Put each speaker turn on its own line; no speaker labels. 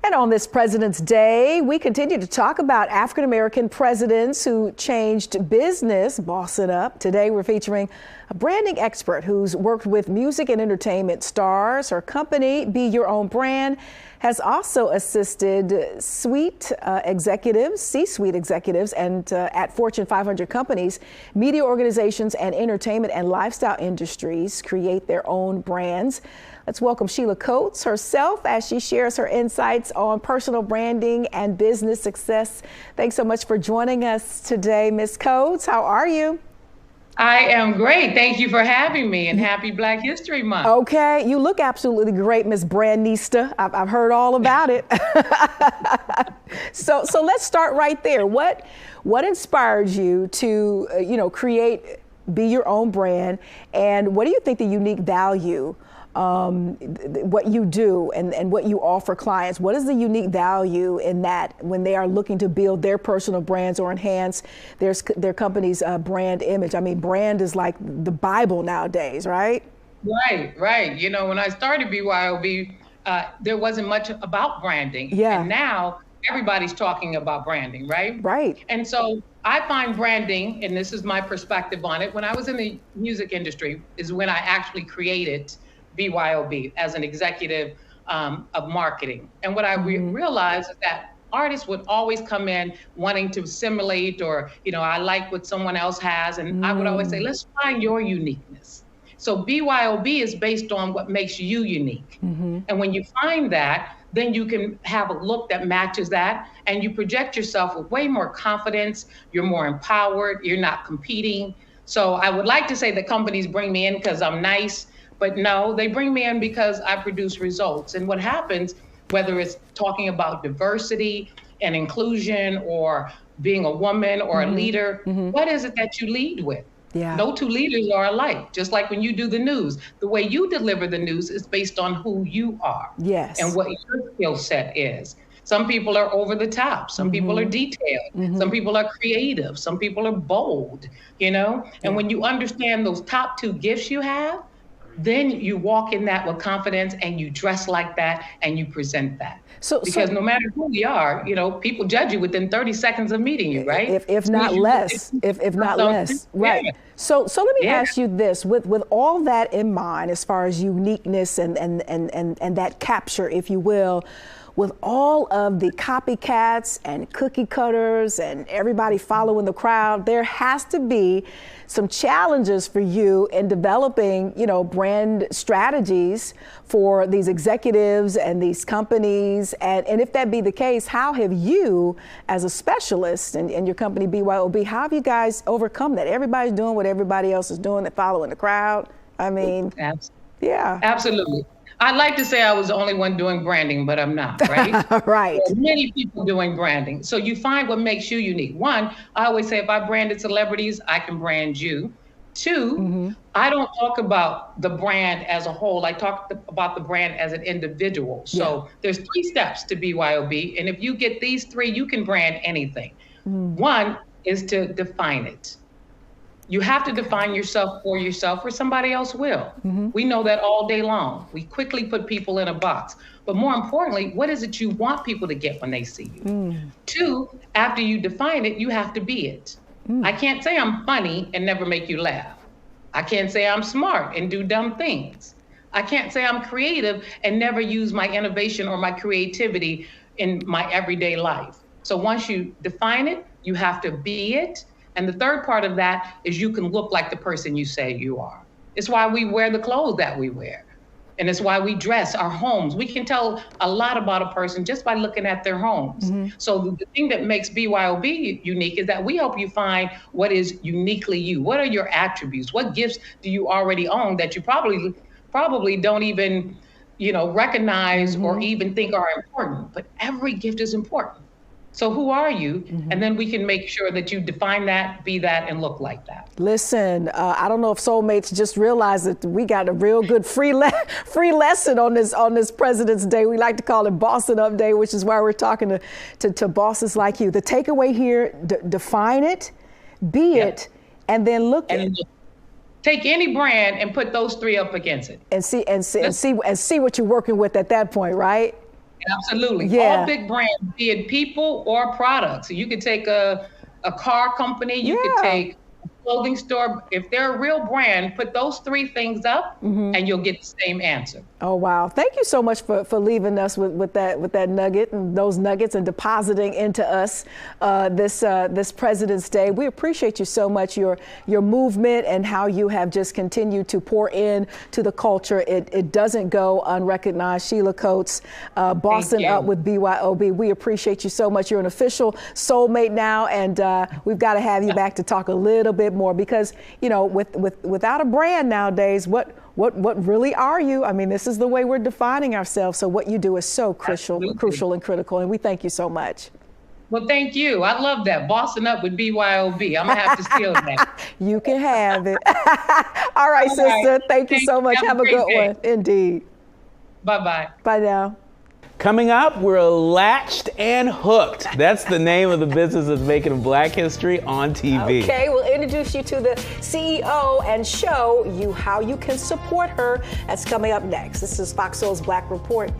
And on this President's Day, we continue to talk about African-American presidents who changed business, bossing up. Today, we're featuring a branding expert who's worked with music and entertainment stars. Her company, Be Your Own Brand, has also assisted C-suite executives, and at Fortune 500 companies, media organizations, and entertainment and lifestyle industries create their own brands. Let's welcome Sheila Coates herself as she shares her insights on personal branding and business success. Thanks so much for joining us today, Ms. Coates. How are you?
I am great. Thank you for having me, and happy Black History Month.
Okay, you look absolutely great, Ms. Brandista. I've heard all about it. So let's start right there. What inspired you to create Be Your Own Brand, and what do you think the unique value, what you do and what you offer clients? What is the unique value in that when they are looking to build their personal brands or enhance their company's brand image? I mean, brand is like the Bible nowadays, right?
Right. You know, when I started BYOB, there wasn't much about branding.
Yeah.
And now everybody's talking about branding, right?
Right.
And so I find branding, and this is my perspective on it, when I was in the music industry is when I actually created BYOB as an executive of marketing. And what I realized is that artists would always come in wanting to simulate, or, I like what someone else has. And I would always say, let's find your uniqueness. So BYOB is based on what makes you unique. And when you find that, then you can have a look that matches that, and you project yourself with way more confidence. You're more empowered. You're not competing. So I would like to say that companies bring me in because I'm nice. But no, they bring me in because I produce results. And what happens, whether it's talking about diversity and inclusion or being a woman or a leader, what is it that you lead with?
Yeah.
No two leaders are alike. Just like when you do the news, the way you deliver the news is based on who you are.
Yes.
And what your skill set is. Some people are over the top. Some people are detailed. Some people are creative. Some people are bold, And when you understand those top two gifts you have, then you walk in that with confidence, and you dress like that, and you present that. Because no matter who we are, people judge you within 30 seconds of meeting you, right?
If not less, right?
Yeah.
So let me ask you this: with all that in mind, as far as uniqueness and that capture, if you will, with all of the copycats and cookie cutters and everybody following the crowd, there has to be some challenges for you in developing, brand strategies for these executives and these companies. And if that be the case, how have you, as a specialist in your company, BYOB, how have you guys overcome that? Everybody's doing what everybody else is doing, they're following the crowd. I mean, yeah.
Absolutely. I'd like to say I was the only one doing branding, but I'm not, right?
Right.
There are many people doing branding. So you find what makes you unique. One, I always say if I branded celebrities, I can brand you. Two, I don't talk about the brand as a whole. I talk about the brand as an individual. So there's 3 steps to BYOB. And if you get these 3, you can brand anything. One is to define it. You have to define yourself, or somebody else will. We know that all day long. We quickly put people in a box. But more importantly, what is it you want people to get when they see you? 2, after you define it, you have to be it. I can't say I'm funny and never make you laugh. I can't say I'm smart and do dumb things. I can't say I'm creative and never use my innovation or my creativity in my everyday life. So once you define it, you have to be it. And the third part of that is you can look like the person you say you are. It's why we wear the clothes that we wear. And it's why we dress our homes. We can tell a lot about a person just by looking at their homes. So the thing that makes BYOB unique is that we help you find what is uniquely you. What are your attributes? What gifts do you already own that you probably don't even, recognize or even think are important? But every gift is important. So who are you? And then we can make sure that you define that, be that, and look like that.
Listen, I don't know if soulmates just realized that we got a real good free lesson on this President's Day. We like to call it Bossing Up Day, which is why we're talking to bosses like you. The takeaway here: define it, be it, and then look at it.
Take any brand and put those 3 up against it,
and see what you're working with at that point, right?
Absolutely.
Yeah.
All big brands, be it people or products. So you could take a car company, you could take a clothing store. If they're a real brand, put those three things up and you'll get the same answer.
Oh, wow. Thank you so much for leaving us with that nugget and those nuggets and depositing into us this President's Day. We appreciate you so much, your movement and how you have just continued to pour in to the culture. It doesn't go unrecognized. Sheila Coates, Bossing Up with BYOB. We appreciate you so much. You're an official soulmate now, and we've got to have you back to talk a little bit more because, you know, without a brand nowadays, what really are you? I mean, this is the way we're defining ourselves. So what you do is so crucial and critical. And we thank you so much.
Well, thank you. I love that. Bossing Up with BYOB. I'm going to have to steal that.
You can have it. All right, sister. Thank you so much. Have a good one. Indeed.
Bye-bye.
Bye now.
Coming up, we're latched and hooked. That's the name of the business that's making Black history on TV.
Okay, we'll introduce you to the CEO and show you how you can support her. That's coming up next. This is Fox Soul's Black Report.